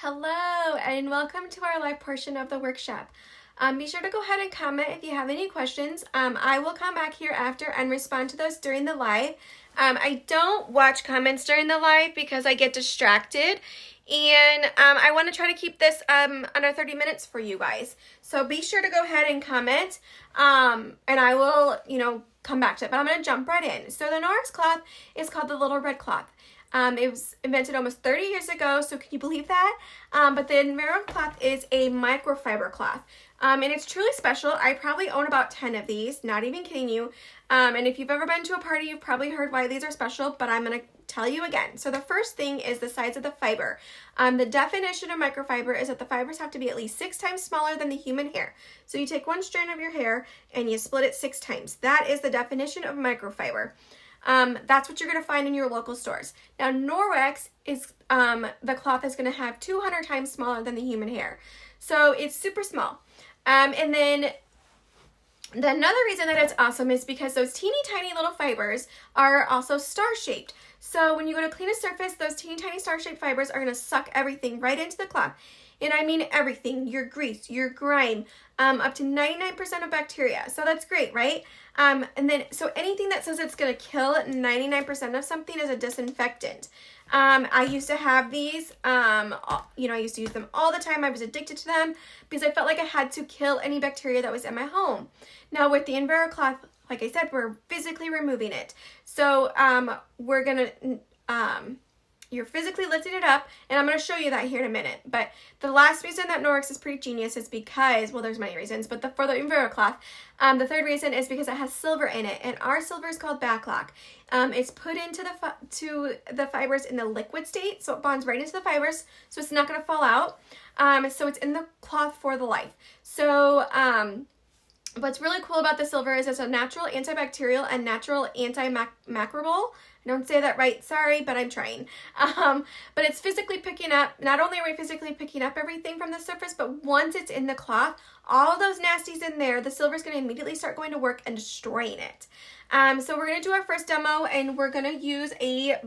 Hello and welcome to our live portion of the workshop. Be sure to go ahead and comment if you have any questions. I will come back here after and respond to those during the live. I don't watch comments during the live because I get distracted, and I want to try to keep this under 30 minutes for you guys. So be sure to go ahead and comment, and I will, come back to it. But I'm going to jump right in. So the Norwex cloth is called the Little Red Cloth. It was invented almost 30 years ago, so can you believe that? But the Enviro cloth is a microfiber cloth, and it's truly special. I probably own about 10 of these, not even kidding you. And if you've ever been to a party, you've probably heard why these are special, but I'm going to tell you again. So the first thing is the size of the fiber. The definition of microfiber is that the fibers have to be at least 6 times smaller than the human hair. So you take one strand of your hair and you split it 6 times. That is the definition of microfiber. That's what you're going to find in your local stores. Now, Norwex is, the cloth is going to have 200 times smaller than the human hair. So it's super small. And then another reason that it's awesome is because those teeny tiny little fibers are also star-shaped. So when you go to clean a surface, those teeny tiny star-shaped fibers are going to suck everything right into the cloth. And I mean everything, your grease, your grime, up to 99% of bacteria. So that's great, right? And then, so anything that says it's going to kill 99% of something is a disinfectant. I used to have these, I used to use them all the time. I was addicted to them because I felt like I had to kill any bacteria that was in my home. Now with the Enviro cloth, like I said, we're physically removing it. So, we're going to, you're physically lifting it up, and I'm going to show you that here in a minute. But the last reason that Norwex is pretty genius is because, well, there's many reasons, but for the Enviro cloth, the third reason is because it has silver in it, and our silver is called Baclock. It's put into the fibers in the liquid state, so it bonds right into the fibers, so it's not going to fall out. So it's in the cloth for the life. So, what's really cool about the silver is it's a natural antibacterial and natural antimicrobial. I don't say that right, sorry, but I'm trying. But it's physically picking up, not only are we physically picking up everything from the surface, but once it's in the cloth, all those nasties in there, the silver is going to immediately start going to work and destroying it. So we're going to do our first demo, and we're going to use a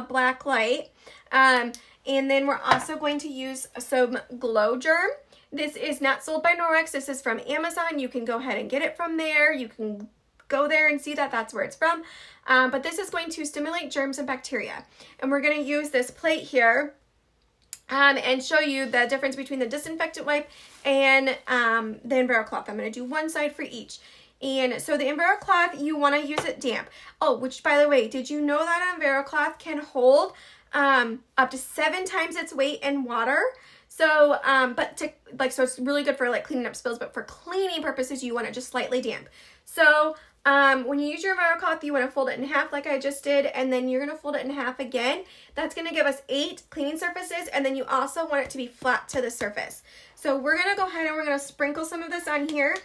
black light. And then we're also going to use some Glow Germ. This is not sold by Norwex. This is from Amazon. You can go ahead and get it from there. You can go there and see that that's where it's from. But this is going to stimulate germs and bacteria. And we're going to use this plate here and show you the difference between the disinfectant wipe and the Enviro cloth. I'm going to do one side for each. And so the Enviro cloth, you want to use it damp. Oh, which by the way, did you know that Enviro cloth can hold up to 7 times its weight in water? So, so it's really good for like cleaning up spills, but for cleaning purposes, you want it just slightly damp. So, when you use your Enviro cloth, you want to fold it in half like I just did, and then you're going to fold it in half again. That's going to give us 8 cleaning surfaces, and then you also want it to be flat to the surface. So we're going to go ahead and we're going to sprinkle some of this on here,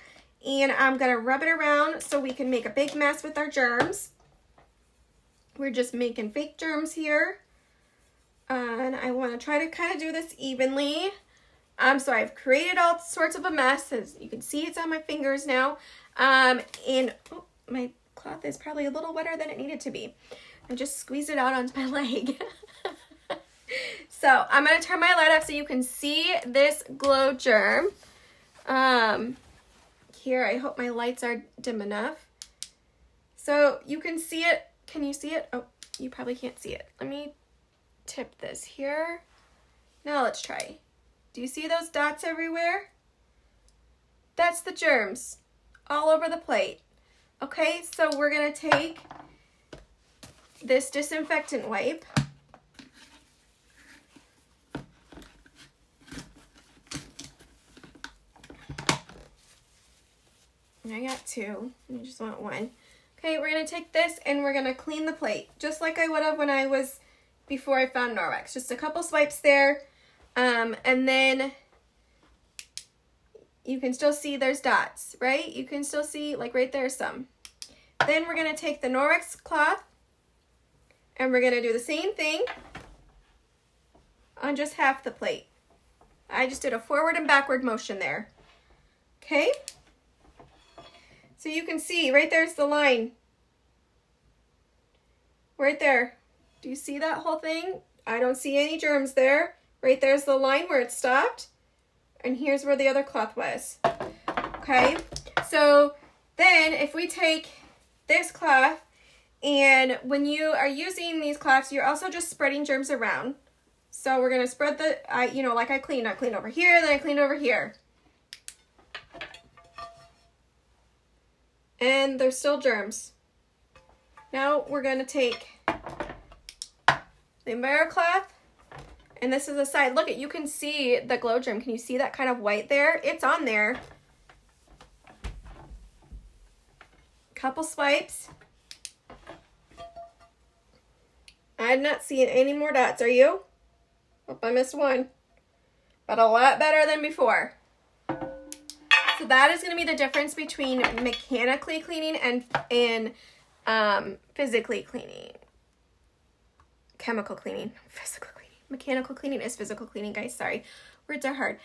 and I'm going to rub it around so we can make a big mess with our germs. We're just making fake germs here. And I want to try to kind of do this evenly. So I've created all sorts of a mess. As you can see, it's on my fingers now. And my cloth is probably a little wetter than it needed to be. I just squeezed it out onto my leg. So I'm going to turn my light off so you can see this Glow Germ. Here, I hope my lights are dim enough. So you can see it. Can you see it? Oh, you probably can't see it. Let me tip this here. Now let's try. Do you see those dots everywhere? That's the germs all over the plate. Okay, so we're going to take this disinfectant wipe. I got 2. I just want 1. Okay, we're going to take this and we're going to clean the plate just like I would have when I was before I found Norwex. Just a couple swipes there, and then you can still see there's dots, right? You can still see, like right there, some. Then we're going to take the Norwex cloth, and we're going to do the same thing on just half the plate. I just did a forward and backward motion there. Okay? So you can see, right there's the line. Right there. Do you see that whole thing? I don't see any germs there. Right there's the line where it stopped, and here's where the other cloth was. Okay, so then if we take this cloth, and when you are using these cloths, you're also just spreading germs around. So we're going to spread the, like I cleaned over here, then I cleaned over here. And there's still germs. Now we're going to take the Embara cloth, and this is the side. Look, you can see the glow germ. Can you see that kind of white there? It's on there. Couple swipes. I'm not seeing any more dots, are you? Hope I missed one. But a lot better than before. So that is going to be the difference between mechanically cleaning and physically cleaning. Chemical cleaning. Physical cleaning. Mechanical cleaning is physical cleaning, guys. Sorry. Words are hard.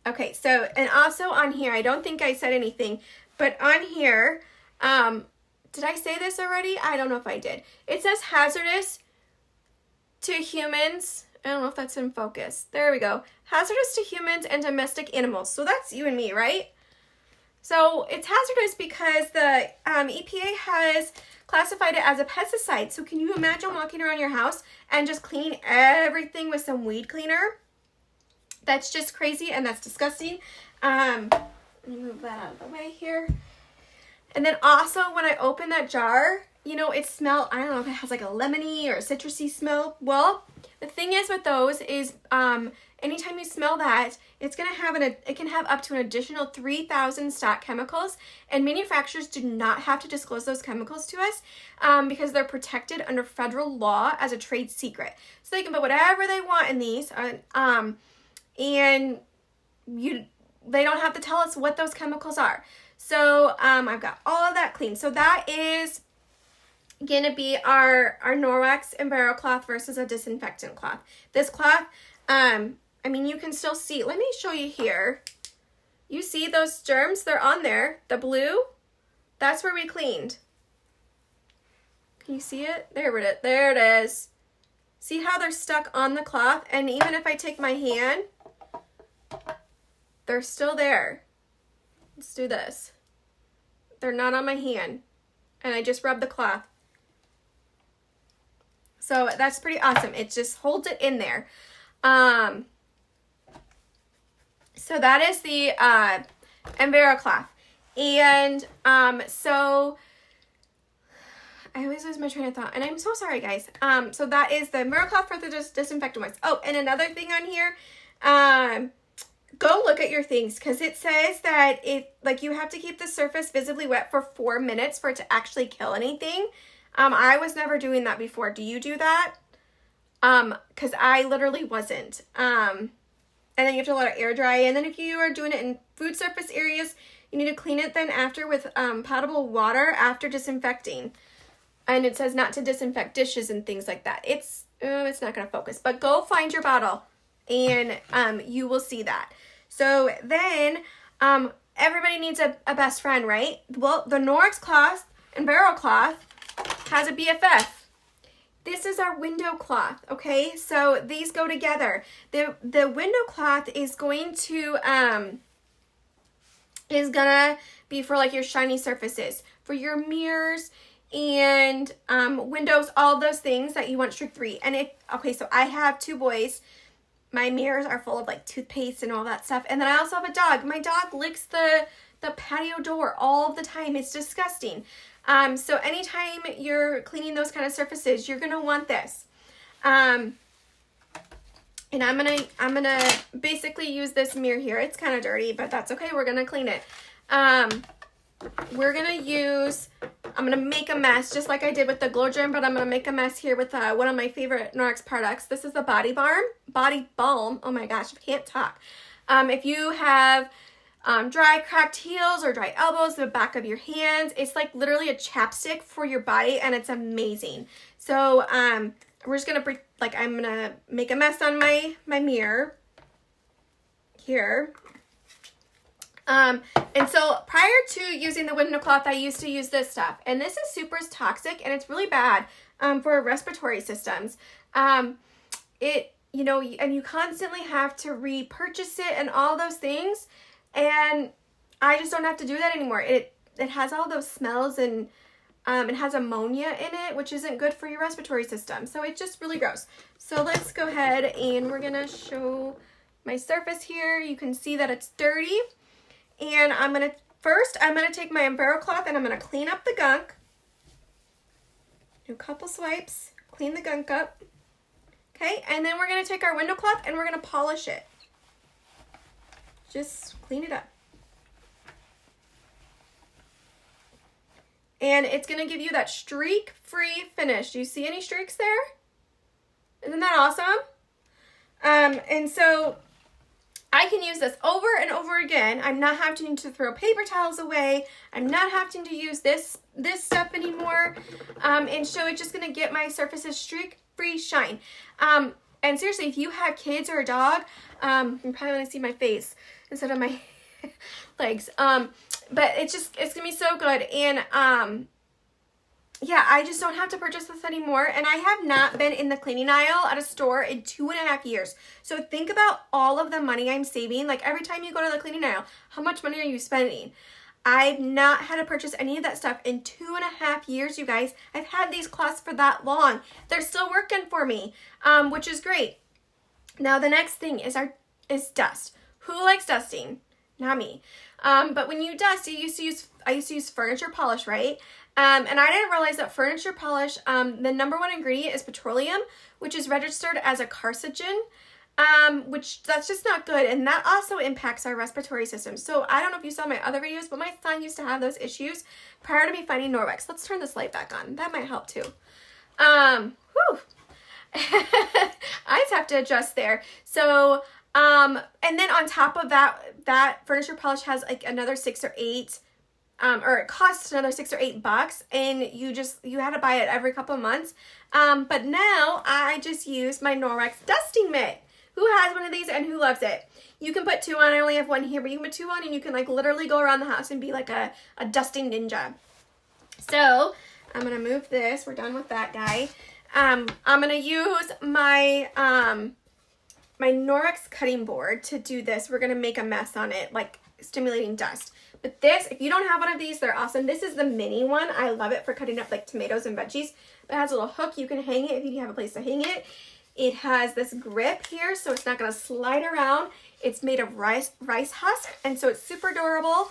Okay, so, and also on here, I don't think I said anything, but on here, did I say this already? I don't know if I did. It says hazardous to humans. I don't know if that's in focus. There we go. Hazardous to humans and domestic animals. So that's you and me, right? So it's hazardous because the EPA has classified it as a pesticide. So can you imagine walking around your house and just cleaning everything with some weed cleaner? That's just crazy and that's disgusting. Let me move that out of the way here. And then also when I open that jar, it smells, I don't know if it has like a lemony or a citrusy smell. Well, the thing is with those is anytime you smell that, it's going to have it can have up to an additional 3,000 stock chemicals, and manufacturers do not have to disclose those chemicals to us because they're protected under federal law as a trade secret. So they can put whatever they want in these and they don't have to tell us what those chemicals are. So I've got all of that clean. So that is going to be our Norwex Embara cloth versus a disinfectant cloth. This cloth, you can still see. Let me show you here. You see those germs? They're on there. The blue, that's where we cleaned. Can you see it? There it is. See how they're stuck on the cloth? And even if I take my hand, they're still there. Let's do this. They're not on my hand. And I just rubbed the cloth. So that's pretty awesome. It just holds it in there. So that is the Embara cloth. And so I always lose my train of thought. And I'm so sorry, guys. So that is the Embara cloth for the disinfectant wipes. Oh, and another thing on here. Go look at your things because it says that you have to keep the surface visibly wet for 4 minutes for it to actually kill anything. I was never doing that before. Do you do that? Because I literally wasn't. And then you have to let it air dry. And then if you are doing it in food surface areas, you need to clean it then after with potable water after disinfecting. And it says not to disinfect dishes and things like that. It's not going to focus. But go find your bottle and you will see that. So then everybody needs a best friend, right? Well, the Norwex cloth and Embara cloth has a BFF. This is our window cloth, okay? So these go together. The window cloth is going to be for like your shiny surfaces, for your mirrors and windows, all those things that you want strict-free. And so I have 2 boys. My mirrors are full of like toothpaste and all that stuff. And then I also have a dog. My dog licks the patio door all the time. It's disgusting. So anytime you're cleaning those kind of surfaces, you're going to want this. And I'm going to basically use this mirror here. It's kind of dirty, but that's okay. We're going to clean it. I'm going to make a mess just like I did with the Glow Germ, but I'm going to make a mess here with one of my favorite Norwex products. This is the Body Balm. Oh my gosh, I can't talk. If you have dry cracked heels or dry elbows, the back of your hands, it's like literally a chapstick for your body and it's amazing. So we're just going to, I'm going to make a mess on my mirror here. And so prior to using the window cloth, I used to use this stuff, and this is super toxic and it's really bad for respiratory systems. you know, and you constantly have to repurchase it and all those things. And I just don't have to do that anymore. It has all those smells, and it has ammonia in it, which isn't good for your respiratory system. So it's just really gross. So let's go ahead and we're gonna show my surface here. You can see that it's dirty. And I'm gonna take my Enviro cloth and I'm gonna clean up the gunk. Do a couple swipes, clean the gunk up. Okay, and then we're gonna take our window cloth and we're gonna polish it. Just clean it up. And it's gonna give you that streak-free finish. Do you see any streaks there? Isn't that awesome? And so I can use this over and over again. I'm not having to throw paper towels away. I'm not having to use this stuff anymore. And so it's just gonna get my surfaces streak-free shine. And seriously, if you have kids or a dog, you probably want to see my face instead of my legs. But it's gonna be so good. And yeah, I just don't have to purchase this anymore. And I have not been in the cleaning aisle at a store in 2.5 years. So think about all of the money I'm saving. Like every time you go to the cleaning aisle, how much money are you spending? I've not had to purchase any of that stuff in 2.5 years, you guys. I've had these cloths for that long. They're still working for me, which is great. Now the next thing is dust. Who likes dusting? Not me. But when you dust, I used to use furniture polish, right? And I didn't realize that furniture polish, the number one ingredient is petroleum, which is registered as a carcinogen, which that's just not good. And that also impacts our respiratory system. So I don't know if you saw my other videos, but my son used to have those issues prior to me finding Norwex. Let's turn this light back on. That might help too. Whew. I just have to adjust there. So, and then on top of that furniture polish has like another 6 or 8, or it costs another $6 or $8, and you had to buy it every couple of months. But now I just use my Norwex dusting mitt. Who has one of these and who loves it? You can put 2 on. I only have 1 here, but you can put 2 on and you can like literally go around the house and be like a dusting ninja. So I'm going to move this. We're done with that guy. I'm going to use my my Norwex cutting board to do this. We're going to make a mess on it, like stimulating dust. But this, if you don't have one of these, they're awesome. This is the mini one. I love it for cutting up like tomatoes and veggies. It has a little hook. You can hang it if you have a place to hang it. It has this grip here, so it's not going to slide around. It's made of rice husk, and so it's super durable.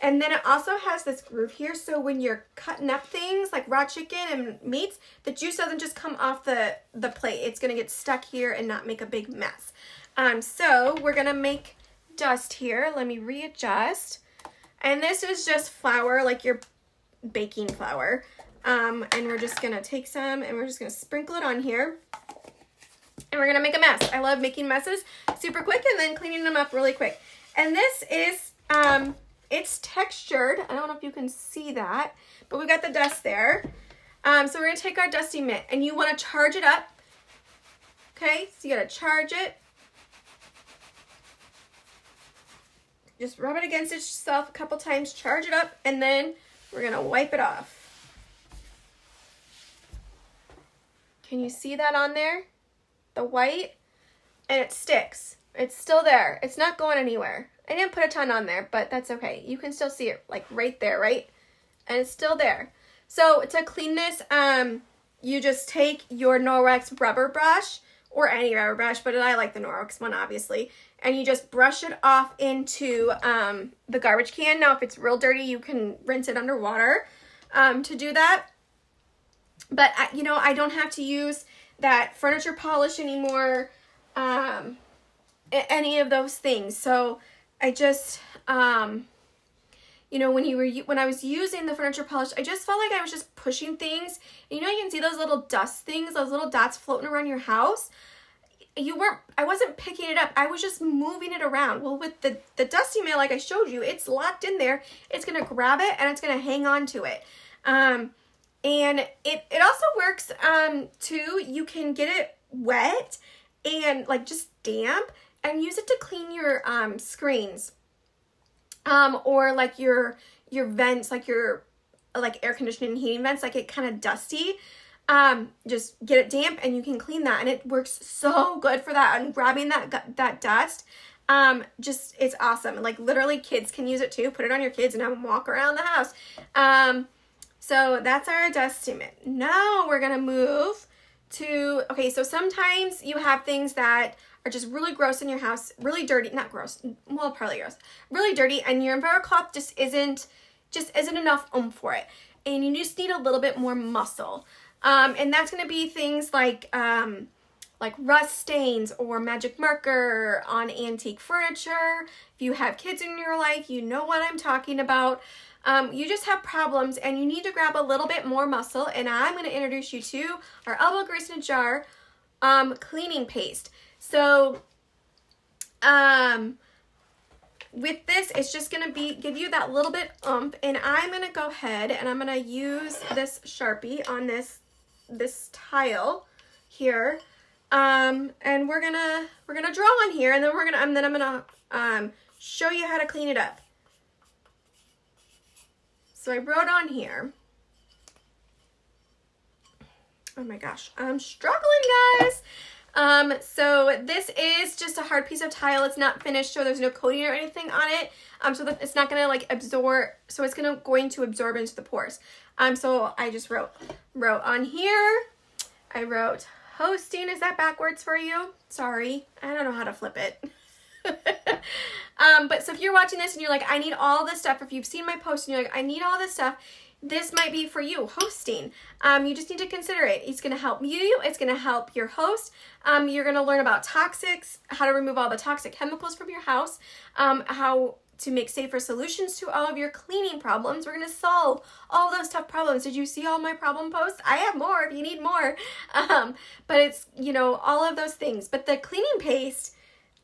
And then it also has this groove here, so when you're cutting up things like raw chicken and meats, the juice doesn't just come off the plate. It's going to get stuck here and not make a big mess. So we're going to make dust here. Let me readjust. And this is just flour, like your baking flour. And we're just going to take some and we're just going to sprinkle it on here. And we're going to make a mess. I love making messes super quick and then cleaning them up really quick. And this is, it's textured. I don't know if you can see that, but we got the dust there. So we're going to take our dusty mitt and you want to charge it up. Okay, so you got to charge it. Just rub it against itself a couple times, charge it up, and then we're going to wipe it off. Can you see that on there? The white? And it sticks. It's still there. It's not going anywhere. I didn't put a ton on there, but that's okay. You can still see it like right there, right? And it's still there. So to clean this, you just take your Norwex rubber brush, or any rubber brush, but I like the Norwex one, obviously. And you just brush it off into the garbage can. Now, if it's real dirty, you can rinse it underwater to do that. But, you know, I don't have to use that furniture polish anymore, any of those things. So I just, you know, when I was using the furniture polish, I just felt like I was just pushing things. And, you know, you can see those little dust things, those little dots floating around your house. I wasn't picking it up. I was just moving it around. Well, with the dusty mitt, like I showed you, it's locked in there. It's going to grab it and it's going to hang on to it. And it also works, too. You can get it wet and like just damp and use it to clean your, screens, or like your vents, like your, like air conditioning and heating vents, like it kind of dusty. just get it damp and you can clean that, and it works so good for that, and grabbing that dust. Just, it's awesome. Like literally kids can use it too. Put it on your kids and have them walk around the house. So that's our dust treatment. Now we're going to move to, okay, so sometimes you have things that are just really gross in your house, really dirty, not gross, well, probably gross, really dirty, and your EnviroCloth just isn't enough for it. And you just need a little bit more muscle. And that's going to be things like rust stains or magic marker on antique furniture. If you have kids in your life, you know what I'm talking about. You just have problems and you need to grab a little bit more muscle, and I'm going to introduce you to our elbow grease in a jar cleaning paste. So with this, it's just going to give you that little bit and I'm going to go ahead and I'm going to use this Sharpie on this tile here. And we're gonna draw on here, and then I'm gonna show you how to clean it up. So I wrote on here. Oh my gosh, I'm struggling, guys. So this is just a hard piece of tile. It's not finished, so there's no coating or anything on it. So that it's not gonna like absorb. So it's going to absorb into the pores. So I just wrote on here. I wrote hosting. Is that backwards for you? Sorry, I don't know how to flip it. But so if you're watching this and you're like, I need all this stuff, if you've seen my post and you're like, I need all this stuff, this might be for you, hosting. You just need to consider it. It's going to help you. It's going to help your host. You're going to learn about toxics, how to remove all the toxic chemicals from your house, how to make safer solutions to all of your cleaning problems. We're going to solve all those tough problems. Did you see all my problem posts? I have more if you need more. But it's, all of those things. But the cleaning paste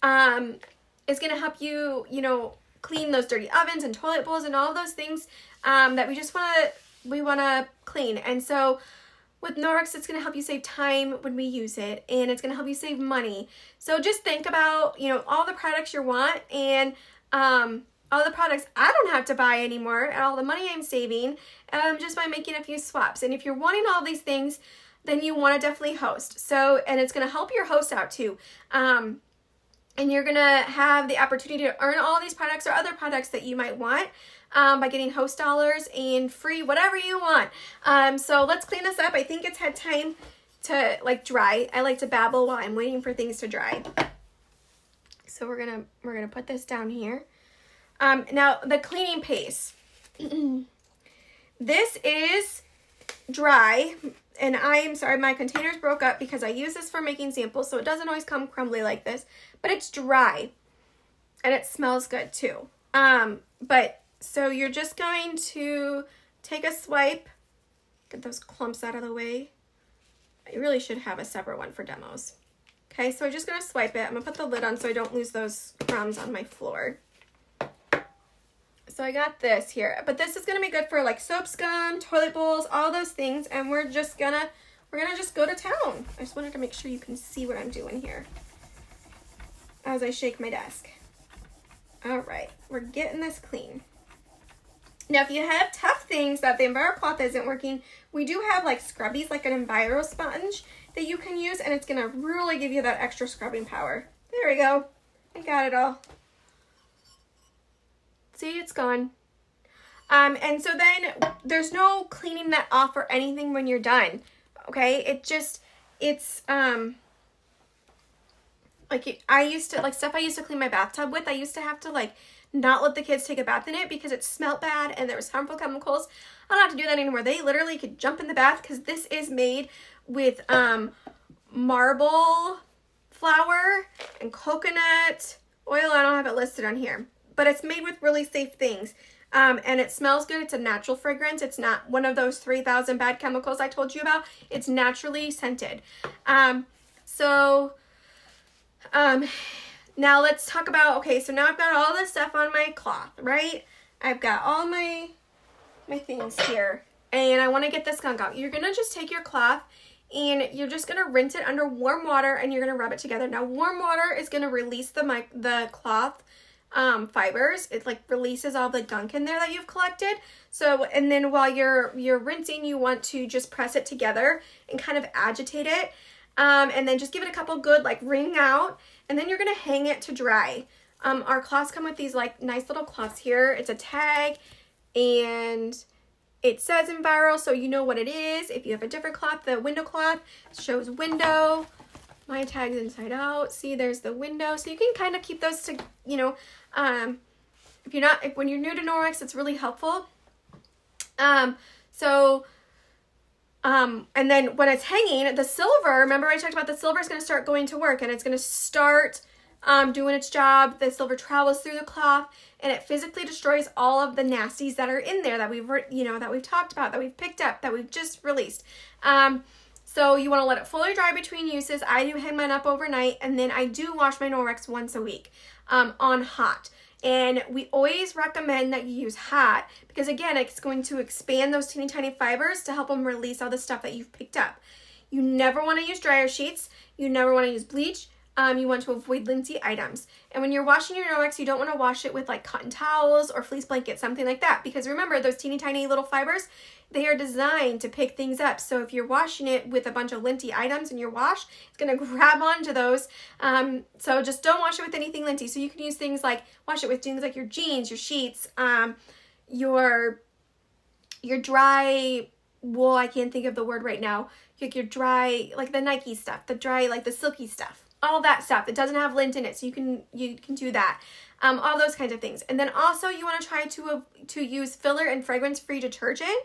is going to help you, clean those dirty ovens and toilet bowls and all of those things that we want to clean. And so with Norwex, it's going to help you save time when we use it, and it's going to help you save money. So just think about, all the products you want, and all the products I don't have to buy anymore, and all the money I'm saving just by making a few swaps. And if you're wanting all these things, then you want to definitely host. So, and it's going to help your host out too. And you're going to have the opportunity to earn all these products or other products that you might want by getting host dollars and free whatever you want. So let's clean this up. I think it's had time to dry. I like to babble while I'm waiting for things to dry. So we're gonna put this down here. Now the cleaning paste. This is dry, and I am sorry, my containers broke up because I use this for making samples, so it doesn't always come crumbly like this, but it's dry and it smells good too. But so you're just going to take a swipe, get those clumps out of the way. I really should have a separate one for demos. Okay, so I'm just gonna swipe it. I'm gonna put the lid on so I don't lose those crumbs on my floor. So I got this here, but this is gonna be good for like soap scum, toilet bowls, all those things, and we're gonna just go to town. I just wanted to make sure you can see what I'm doing here as I shake my desk. All right, we're getting this clean. Now, if you have tough things that the EnviroCloth isn't working, we do have like scrubbies, like an Enviro sponge that you can use, and it's gonna really give you that extra scrubbing power. There we go. I got it all. See, it's gone. And so then there's no cleaning that off or anything when you're done. Okay, I used to clean my bathtub with. I used to have to not let the kids take a bath in it because it smelled bad and there was harmful chemicals. I don't have to do that anymore. They literally could jump in the bath because this is made with marble flour and coconut oil. I don't have it listed on here, but it's made with really safe things. And it smells good. It's a natural fragrance. It's not one of those 3,000 bad chemicals I told you about. It's naturally scented. Now let's talk about, okay, so now I've got all this stuff on my cloth, right? I've got all my things here, and I want to get this gunk out. You're going to just take your cloth, and you're just going to rinse it under warm water, and you're going to rub it together. Now, warm water is going to release the cloth fibers. It like releases all the gunk in there that you've collected. So, and then while you're rinsing, you want to just press it together and kind of agitate it. And then just give it a couple good like wring out, and then you're gonna hang it to dry. Our cloths come with these like nice little cloths here. It's a tag and it says Enviro, so you know what it is. If you have a different cloth, the window cloth shows window. My tag's inside out. See, there's the window. So you can kind of keep those to, you know, when you're new to Norwex, it's really helpful. And then when it's hanging, the silver, remember I talked about the silver is going to start going to work, and it's going to start doing its job. The silver travels through the cloth, and it physically destroys all of the nasties that are in there that we've talked about, that we've picked up, that we've just released. So you want to let it fully dry between uses. I do hang mine up overnight, and then I do wash my Norwex once a week on hot. And we always recommend that you use hot because, again, it's going to expand those teeny tiny fibers to help them release all the stuff that you've picked up. You never want to use dryer sheets. You never want to use bleach. You want to avoid linty items. And when you're washing your Norwex, you don't want to wash it with like cotton towels or fleece blankets, something like that. Because remember, those teeny tiny little fibers, they are designed to pick things up. So if you're washing it with a bunch of linty items in your wash, it's going to grab onto those. So just don't wash it with anything linty. So you can use things like, wash it with things like your jeans, your sheets, your dry wool. I can't think of the word right now. Like your dry, like the Nike stuff, the dry, like the silky stuff. All that stuff. It doesn't have lint in it, so you can do that. All those kinds of things. And then also you want to try to use filler and fragrance-free detergent,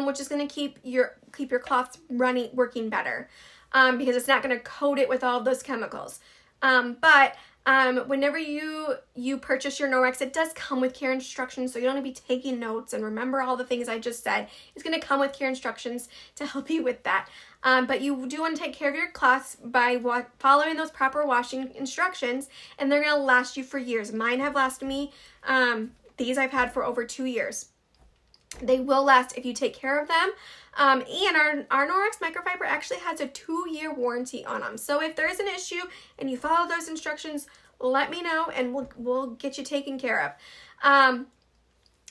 which is going to keep your cloths working better, because it's not going to coat it with all of those chemicals. But whenever you purchase your Norwex, it does come with care instructions, so you don't want to be taking notes and remember all the things I just said. It's going to come with care instructions to help you with that. But you do want to take care of your cloths by following those proper washing instructions, and they're going to last you for years. Mine have lasted me, these I've had for over 2 years. They will last if you take care of them. And our Norwex microfiber actually has a 2-year warranty on them. So if there is an issue and you follow those instructions, let me know and we'll get you taken care of.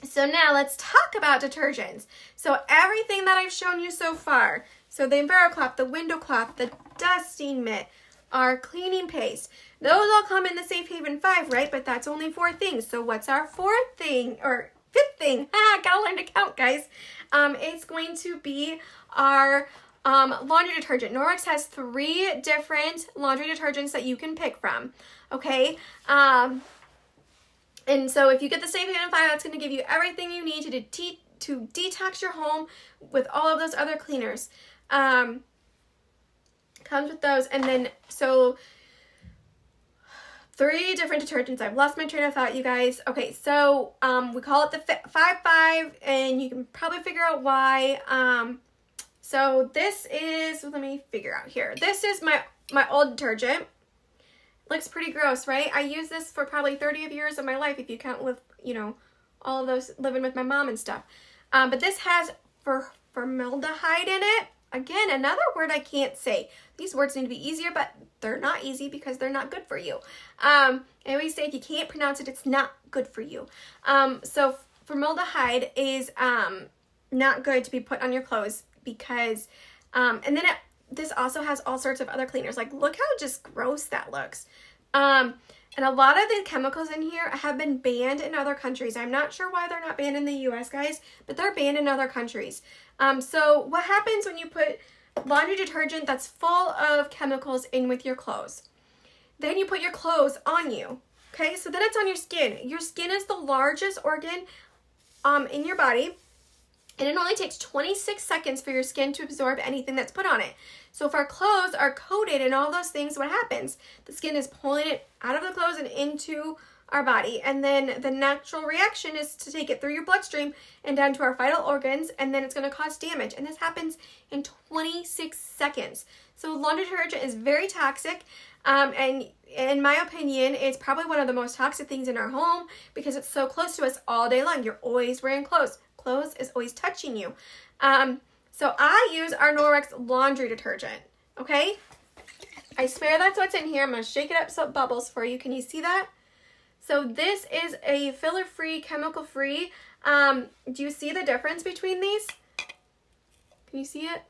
So now let's talk about detergents. So everything that I've shown you so far, so the Enviro cloth, the window cloth, the dusting mitt, our cleaning paste, those all come in the Safe Haven 5, right? But that's only 4 things. So what's our 4th thing, or 5th thing? Gotta learn to count, guys. It's going to be our laundry detergent. Norwex has 3 different laundry detergents that you can pick from, okay? And so if you get the Safe Haven 5, that's going to give you everything you need to detox your home with all of those other cleaners. Comes with those. And then, so 3 different detergents. I've lost my train of thought, you guys. Okay, so we call it the 5-5, and you can probably figure out why. So this is, let me figure out here. This is my old detergent. Looks pretty gross, right? I used this for probably 30 years of my life, if you count with, all of those living with my mom and stuff. But this has formaldehyde in it. Again, another word I can't say. These words need to be easier, but they're not easy because they're not good for you. I always say if you can't pronounce it, it's not good for you. So formaldehyde is not good to be put on your clothes because, and then this also has all sorts of other cleaners. Like, look how just gross that looks. And a lot of the chemicals in here have been banned in other countries. I'm not sure why they're not banned in the US, guys, but they're banned in other countries. So what happens when you put laundry detergent that's full of chemicals in with your clothes? Then you put your clothes on you, okay? So then it's on your skin. Your skin is the largest organ in your body, and it only takes 26 seconds for your skin to absorb anything that's put on it. So if our clothes are coated and all those things, what happens? The skin is pulling it out of the clothes and into our body. And then the natural reaction is to take it through your bloodstream and down to our vital organs, and then it's going to cause damage. And this happens in 26 seconds. So laundry detergent is very toxic. And in my opinion, it's probably one of the most toxic things in our home because it's so close to us all day long. You're always wearing clothes. Clothes is always touching you. So I use our Norwex laundry detergent, okay? I swear that's what's in here. I'm going to shake it up so it bubbles for you. Can you see that? So this is a filler-free, chemical-free. Do you see the difference between these? Can you see it?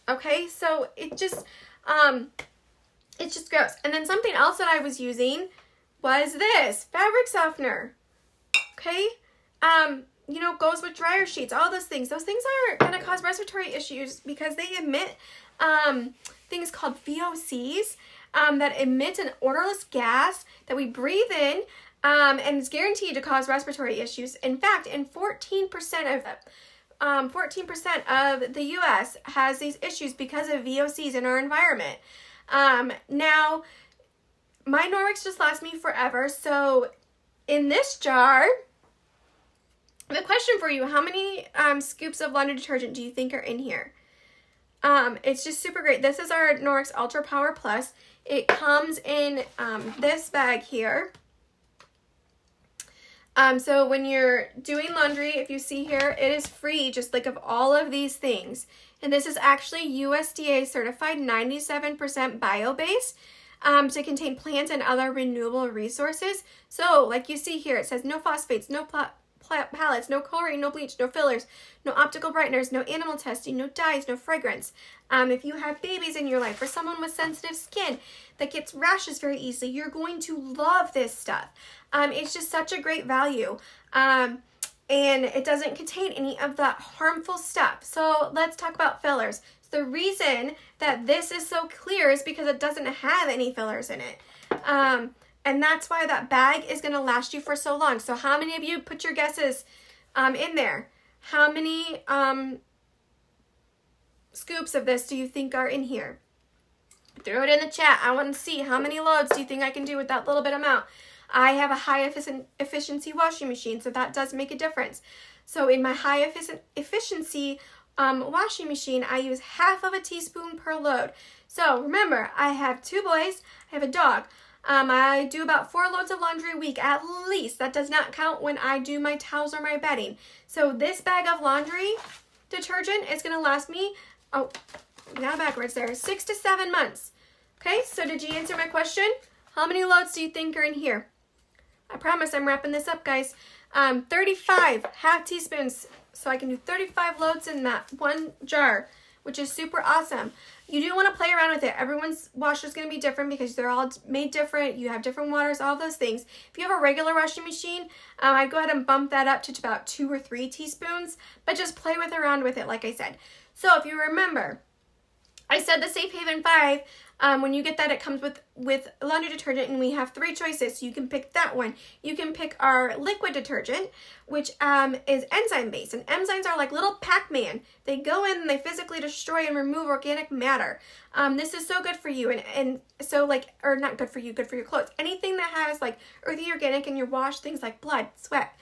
Okay, so it's just gross. And then something else that I was using was this fabric softener. Okay, you know, goes with dryer sheets, all those things. Those things are gonna cause respiratory issues because they emit things called VOCs that emit an odorless gas that we breathe in, and it's guaranteed to cause respiratory issues. In fact, in 14% of the U.S. has these issues because of VOCs in our environment. Now, my Norwex just lasts me forever. So in this jar, the question for you, how many scoops of laundry detergent do you think are in here? It's just super great. This is our Norwex Ultra Power Plus. It comes in this bag here. So when you're doing laundry, if you see here, it is free, just like of all of these things. And this is actually USDA certified 97% bio-based to contain plant and other renewable resources. So like you see here, it says no phosphates, no palettes, no chlorine, no bleach, no fillers, no optical brighteners, no animal testing, no dyes, no fragrance. If you have babies in your life or someone with sensitive skin that gets rashes very easily, you're going to love this stuff. It's just such a great value. And it doesn't contain any of that harmful stuff. So let's talk about fillers. So the reason that this is so clear is because it doesn't have any fillers in it. And that's why that bag is going to last you for so long. So how many of you put your guesses in there? How many scoops of this do you think are in here? Throw it in the chat. I want to see how many loads do you think I can do with that little bit amount. I have a high efficiency washing machine, so that does make a difference. So in my high efficiency washing machine, I use half of a teaspoon per load. So remember, I have 2 boys, I have a dog. I do about 4 loads of laundry a week at least. That does not count when I do my towels or my bedding. So this bag of laundry detergent is going to last me, oh, now backwards there, 6 to 7 months. Okay, so did you answer my question? How many loads do you think are in here? I promise I'm wrapping this up, guys. 35 half teaspoons. So I can do 35 loads in that one jar, which is super awesome. You do want to play around with it. Everyone's washer is going to be different because they're all made different. You have different waters, all those things. If you have a regular washing machine, I'd go ahead and bump that up to about 2 or 3 teaspoons, but just play around with it, like I said. So if you remember, I said the Safe Haven 5, when you get that, it comes with laundry detergent, and we have 3 choices. So you can pick that one. You can pick our liquid detergent, which is enzyme-based. And enzymes are like little Pac-Man. They go in and they physically destroy and remove organic matter. This is so good for you. And so like, or not good for you, good for your clothes. Anything that has like earthy organic in your wash, things like blood, sweat,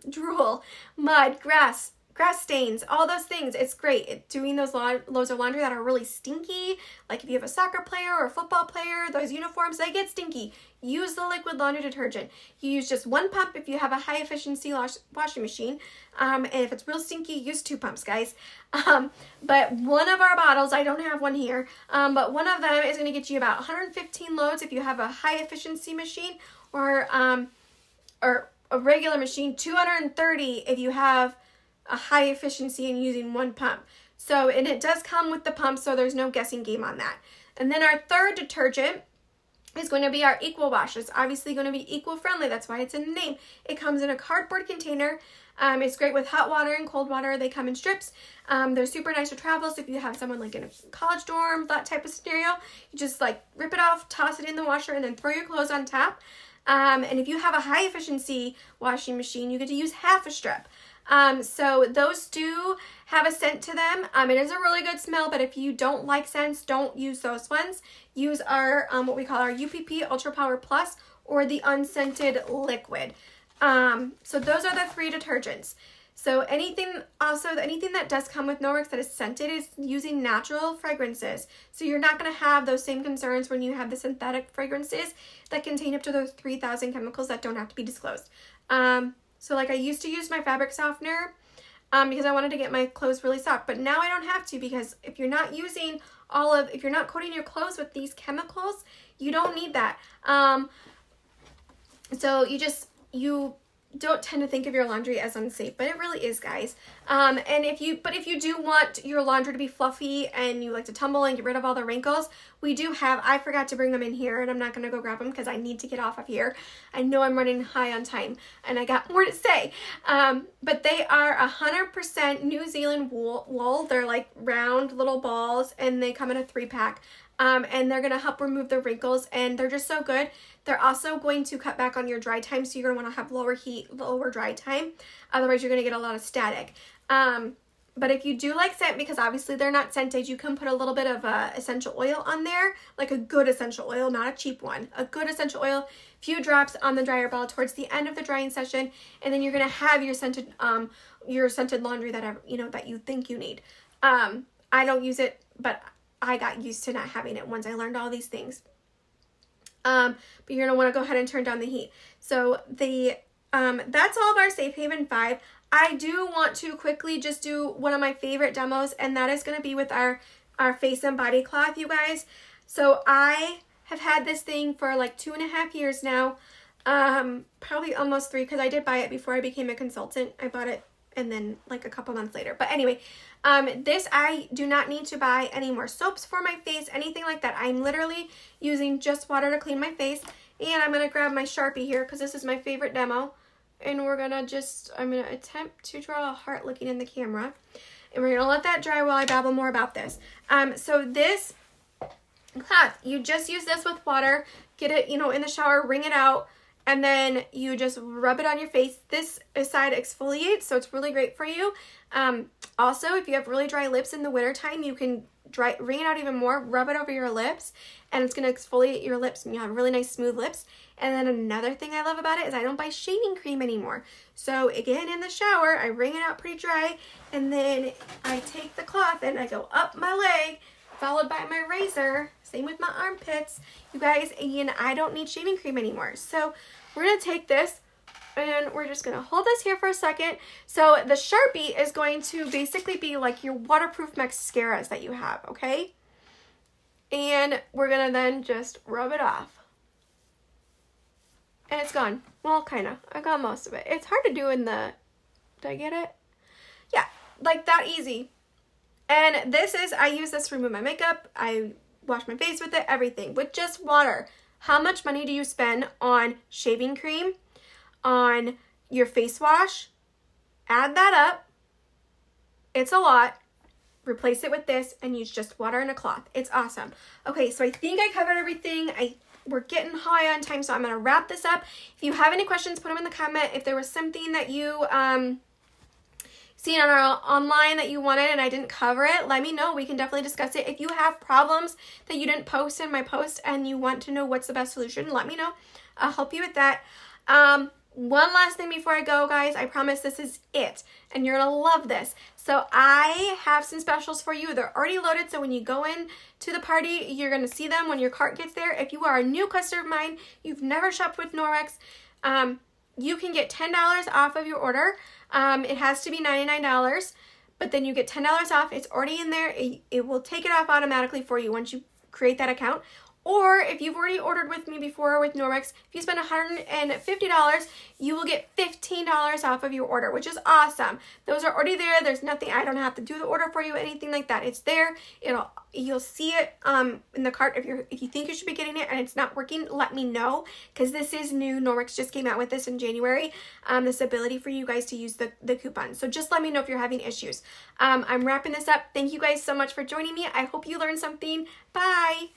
drool, mud, grass stains, all those things. It's great doing those loads of laundry that are really stinky. Like if you have a soccer player or a football player, those uniforms, they get stinky. Use the liquid laundry detergent. You use just 1 pump if you have a high efficiency washing machine. And if it's real stinky, use 2 pumps, guys. But one of our bottles, I don't have one here, but one of them is going to get you about 115 loads if you have a high efficiency machine, or a regular machine, 230 if you have a high efficiency and using 1 pump. So, and it does come with the pump, so there's no guessing game on that. And then our third detergent is going to be our Equal Wash. It's obviously going to be eco-friendly. That's why it's in the name. It comes in a cardboard container. It's great with hot water and cold water. They come in strips. They're super nice to travel. So if you have someone like in a college dorm, that type of scenario, you just like rip it off, toss it in the washer, and then throw your clothes on top. And if you have a high efficiency washing machine, you get to use half a strip. So those do have a scent to them. It is a really good smell, but if you don't like scents, don't use those ones. Use our, what we call our UPP Ultra Power Plus, or the unscented liquid. So those are the 3 detergents. So anything that does come with Norwex that is scented is using natural fragrances. So you're not going to have those same concerns when you have the synthetic fragrances that contain up to those 3,000 chemicals that don't have to be disclosed. So like I used to use my fabric softener because I wanted to get my clothes really soft, but now I don't have to, because if you're not using if you're not coating your clothes with these chemicals, you don't need that. So you don't tend to think of your laundry as unsafe, but it really is, guys. And if you do want your laundry to be fluffy and you like to tumble and get rid of all the wrinkles, we do have, I forgot to bring them in here and I'm not going to go grab them because I need to get off of here. I know I'm running high on time and I got more to say. But they are 100% New Zealand wool. They're like round little balls and they come in a 3-pack. And they're going to help remove the wrinkles and they're just so good. They're also going to cut back on your dry time, so you're going to want to have lower heat, lower dry time. Otherwise, you're going to get a lot of static. But if you do like scent, because obviously they're not scented, you can put a little bit of essential oil on there, like a good essential oil, not a cheap one. A good essential oil, few drops on the dryer ball towards the end of the drying session, and then you're going to have your scented laundry that you think you need. I don't use it, but I got used to not having it once I learned all these things. But you're going to want to go ahead and turn down the heat. So that's all of our Safe Haven 5. I do want to quickly just do one of my favorite demos, and that is going to be with our face and body cloth, you guys. So I have had this thing for like 2.5 years now, probably almost 3, because I did buy it before I became a consultant. I bought it and then like a couple months later. But anyway, this, I do not need to buy any more soaps for my face, anything like that. I'm literally using just water to clean my face. And I'm going to grab my Sharpie here because this is my favorite demo. And we're going to I'm going to attempt to draw a heart looking in the camera. And we're going to let that dry while I babble more about this. So this cloth, you just use this with water, get it, in the shower, wring it out. And then you just rub it on your face. This side exfoliates, so it's really great for you. Also, if you have really dry lips in the wintertime, you can wring it out even more, rub it over your lips, and it's going to exfoliate your lips, and you have really nice smooth lips. And then another thing I love about it is I don't buy shaving cream anymore. So again, in the shower, I wring it out pretty dry, and then I take the cloth and I go up my leg, followed by my razor. Same with my armpits. You guys, again, I don't need shaving cream anymore. So we're going to take this and we're just going to hold this here for a second. So the Sharpie is going to basically be like your waterproof mascaras that you have, okay? And we're going to then just rub it off. And it's gone. Well, kind of. I got most of it. It's hard to do in the... Did I get it? Yeah, like that easy. And this is, I use this to remove my makeup. I wash my face with it, everything, with just water. How much money do you spend on shaving cream, on your face wash? Add that up. It's a lot. Replace it with this and use just water and a cloth. It's awesome. Okay, so I think I covered everything. We're getting high on time, so I'm going to wrap this up. If you have any questions, put them in the comment. If there was something that you seen on our online that you wanted and I didn't cover it, let me know. We can definitely discuss it. If you have problems that you didn't post in my post and you want to know what's the best solution, let me know. I'll help you with that. One last thing before I go, guys. I promise this is it, and you're gonna love this. So I have some specials for you. They're already loaded, so when you go in to the party, you're gonna see them when your cart gets there. If you are a new customer of mine, you've never shopped with Norwex, you can get $10 off of your order. It has to be $99, but then you get $10 off. It's already in there. It will take it off automatically for you once you create that account. Or if you've already ordered with me before with Norwex, if you spend $150, you will get $15 off of your order, which is awesome. Those are already there. There's nothing, I don't have to do the order for you, anything like that. It's there. You'll see it in the cart. If you think you should be getting it and it's not working, let me know, because this is new. Norwex just came out with this in January, this ability for you guys to use the coupon. So just let me know if you're having issues. I'm wrapping this up. Thank you guys so much for joining me. I hope you learned something. Bye.